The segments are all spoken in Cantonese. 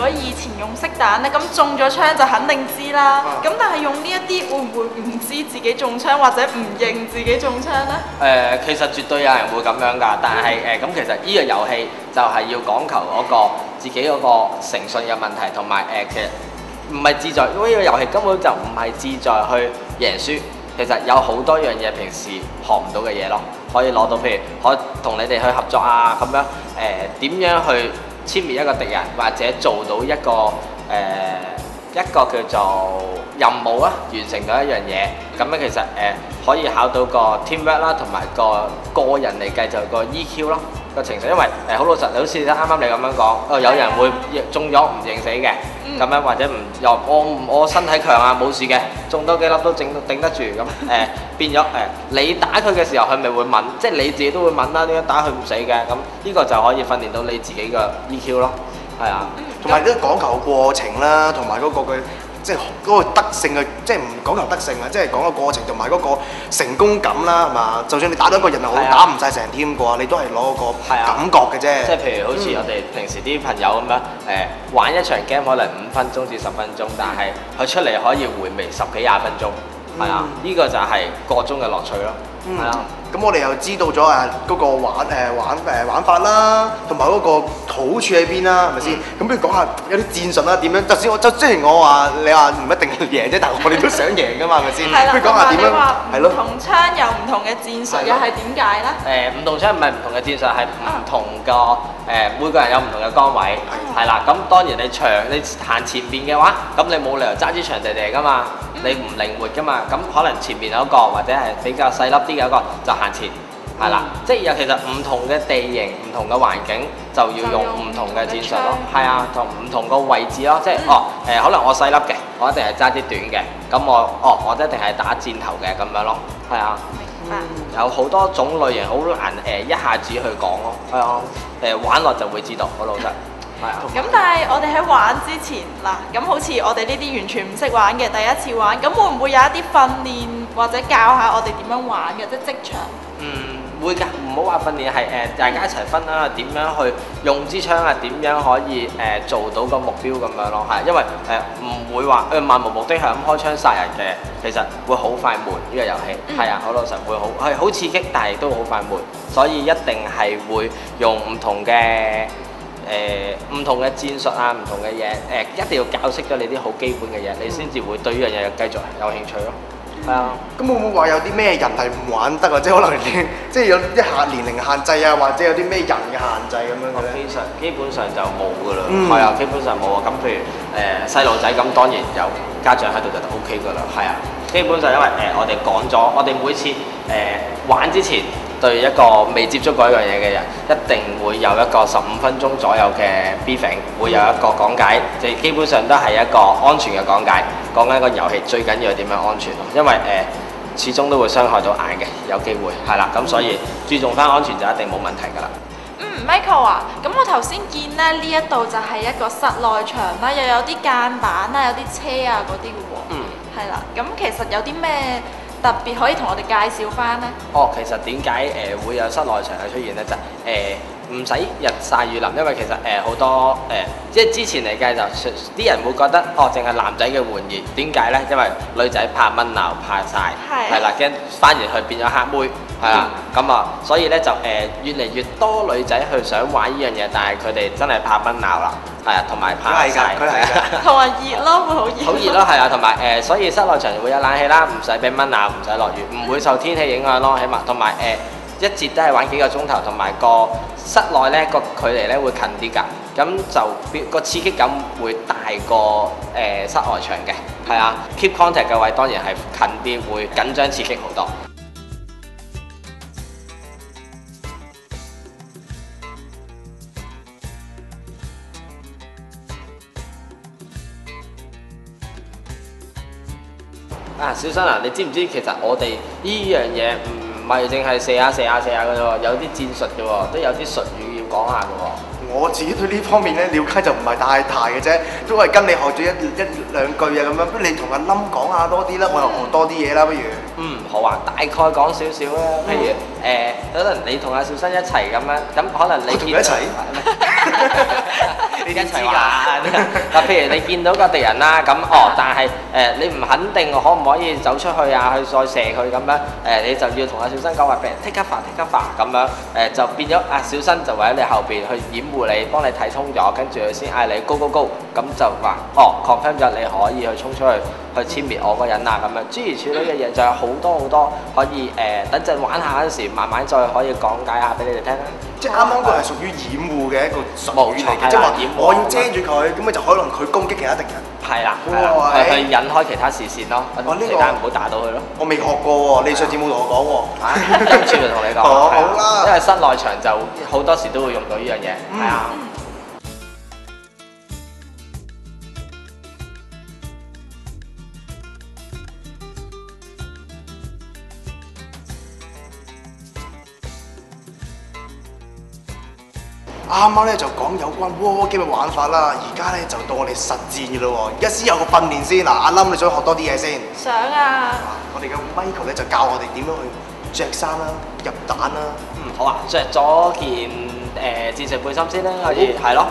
果以前用色彈咧，咁中咗槍就肯定知啦。咁但係用呢一啲會唔會唔知自己中槍或者唔認自己中槍呢？其實絕對有人會咁樣㗎，但係咁其實呢個遊戲就係要講求嗰個自己嗰個誠信嘅問題，同埋其實唔係志在，因為呢個遊戲根本就唔係志在去贏輸。其實有好多樣嘢平時學唔到嘅嘢咯，可以攞到，譬如可以同你哋去合作啊，咁樣點樣去殲滅一個敵人，或者做到一個一個叫做任務啊，完成到一樣嘢，咁咧其實可以考到個 teamwork 啦，同埋個人嚟計就個 EQ 咯，個情緒，因為好老實，好似啱啱你咁樣講，有人會中咗唔認死嘅，咁樣或者唔又我身體強啊冇事嘅，中多幾粒都頂得住，咁變咗你打佢嘅時候，佢咪會問，即係你自己都會問啦，點解打佢唔死嘅？咁呢個就可以訓練到你自己嘅 EQ 咯，係啊。同埋都講求過程啦，同埋嗰個嘅即係嗰個得勝嘅，即係唔講求得勝啊，即係講個過程同埋嗰個成功感啦，係嘛？就算你打到一個人又好，打唔晒成 team 嘅話，你都係攞個感覺嘅啫。即係譬如好似我哋平時啲朋友咁樣玩一場 game 可能5分鐘至10分鐘，但係佢出嚟可以回味10幾20分鐘，係啊，呢個就係個中嘅樂趣咯，係啊。咁我哋又知道咗嗰個玩法啦，同埋嗰個好處喺邊啦，係咪先？咁不如講下有啲戰術啦，點樣？就算雖然我話你話唔一定贏啫，但係我哋都想贏噶嘛，係咪先？係啦，不如講下點樣？係咯。唔同槍有唔同嘅戰術，又係點解咧？唔同槍唔係唔同嘅戰術，係唔同個每個人有唔同嘅崗位，係啦。咁當然你行前邊嘅話，咁你冇理由揸支長地地噶嘛，你唔靈活噶嘛。咁可能前面有一個或者係比較細粒啲嘅一個就行前，係啦。即係其實唔同嘅地形、唔同嘅環境就要用唔同嘅戰術咯。係啊，同唔同個位置咯。即係可能我細粒嘅，我一定係揸啲短嘅。咁我一定係打箭頭嘅咁樣咯。係啊。有好多種類型，好難一下子去講咯。係啊，玩落就會知道，好老實。係啊。咁但係我哋喺玩之前嗱，咁好似我哋呢啲完全唔識玩嘅，第一次玩，咁會唔會有一啲訓練或者教下我哋點樣玩嘅，即係即場？會㗎，唔好話訓練，係大家一齊分啦，點樣去用支槍啊？點樣可以做到個目標咁樣咯？係因為唔會話漫無目的係咁開槍殺人嘅，其實會好快悶呢個遊戲。係啊，好老實會好刺激，但係都好快悶，所以一定係會用唔同嘅戰術啊，唔同嘅嘢一定要教識咗你啲好基本嘅嘢，你先至會對呢樣嘢繼續有興趣咯。係啊。咁會唔會話有啲咩人係唔玩得啊？即係可能即係有啲年齡限制啊，或者有啲咩人嘅限制咁樣嘅咧？基本上就冇㗎啦。係啊，基本上冇啊。咁譬如細路仔咁，當然有家長喺度就 OK 㗎啦。係啊，基本上因為我哋講咗，我哋每次玩之前對一個未接觸過一樣嘢嘅人，一定會有一個15分鐘左右嘅 briefing， 會有一個講解，即基本上都係一個安全嘅講解，講緊個遊戲最緊要係點樣安全咯，因為始終都會傷害到眼嘅，有機會係啦，咁所以注重翻安全就一定冇問題㗎啦。Michael 啊，咁我頭先見咧呢一度就係一個室內場啦，又有啲間板啦，有啲車啊嗰啲嘅喎。係啦，咁其實有啲咩特別可以同我哋介紹翻呢？其實點解會有室內場嘅出現呢？就唔使日曬雨淋，因為其實好多即係之前嚟計就啲人會覺得淨係男仔嘅玩意，點解呢？因為女仔怕蚊鬧怕曬，係啦，驚翻完去變咗黑妹，係啦，咁所以呢，就越嚟越多女仔去想玩呢樣嘢，但係佢哋真係怕蚊鬧啦，係啊，同埋怕曬，同埋熱咯，會好熱。好熱咯，係啊，同埋所以室內場會有冷氣啦，唔使俾蚊鬧，唔使落雨，唔會受天氣影響咯，起碼同埋一節都係玩幾個鐘頭，同埋個室內呢個距離呢會近啲㗎，咁就個刺激感會大過室外場嘅，係啊 ，keep contact 嘅位當然係近啲，會緊張刺激好多。小新啊，你知唔知其實我哋呢樣嘢唔係淨係射下嘅啫，有啲戰術嘅喎，都有啲術語要講下嘅喎。我自己對呢方面咧了解就唔係太大嘅啫，都係跟你學咗一兩句啊咁樣。不如你同阿冧講下多啲啦，我又學多啲嘢啦，不如。好啊，大概講少少啦。譬如可能你同阿小新一齊咁樣，咁可能你同佢一齊。一齊玩。嗱，譬如你見到個敵人啦，咁但係你唔肯定可唔可以走出去啊，去再射佢咁樣，你就要同阿小新講話俾人 take cover 咁樣，就變咗阿小新就喺你後邊去掩護你，幫你睇通咗，跟住佢先嗌你 go go go，咁就話confirm 咗你可以去衝出去殲滅我個人啊咁樣。諸如此類嘅嘢就有好多可以等陣玩下嗰陣時，慢慢再可以講解下俾你哋聽啦。即係啱啱個係屬於掩護嘅一個術語嚟嘅，即係話我要遮住佢，咁咪就可能佢攻擊其他敵人。係啦，去引開其他視線咯，其他唔好打到佢咯。我未學過喎，你上次冇同我講喎。今次就同你講。好啦，因為室內場就好多時都會用到呢樣嘢。係啊。啱啱咧就講有關 War Game 嘅玩法啦，而家咧就到我哋實戰嘅咯喎，而家先有個訓練先。嗱，阿冧你想學多啲嘢先？想啊！我哋嘅 Michael 咧就教我哋點樣去着衫啦、入彈啦。好啊，着咗件戰士背心先啦，可以係咯。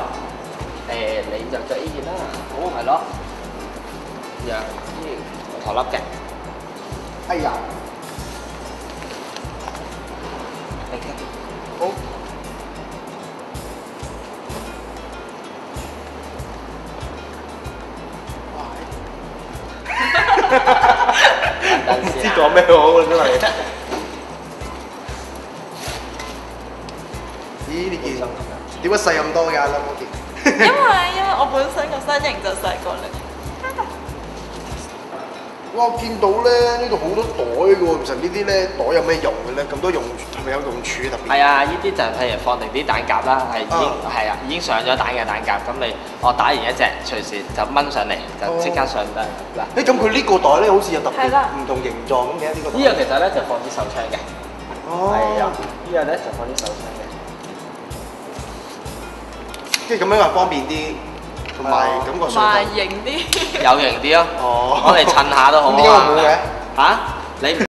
你就着呢件啦，好係咯。若頭笠嘅。哎呀！好。我唔知講咩好啦，真係。咦？呢件點解細咁多㗎？冧嗰件。因為我本身個身形就細過你。哇！我見到咧呢度好多袋嘅喎，其實呢啲咧袋有咩用嘅咧？咁多用係咪有用處特別？係啊，呢啲就係譬如放定啲彈夾啦，已經上咗彈嘅彈夾，咁你打完一隻，隨時就掹上嚟，就即刻上得嗱。咁佢呢個袋咧好似有特別唔同形狀咁嘅呢個。呢樣其實咧就放支手槍嘅。哦。係啊，呢樣咧就放支手槍嘅。即係咁樣係方便啲，同埋感覺上型啲。有型啲咯。哦。我嚟襯下都好啊。點解冇嘅？嚇？你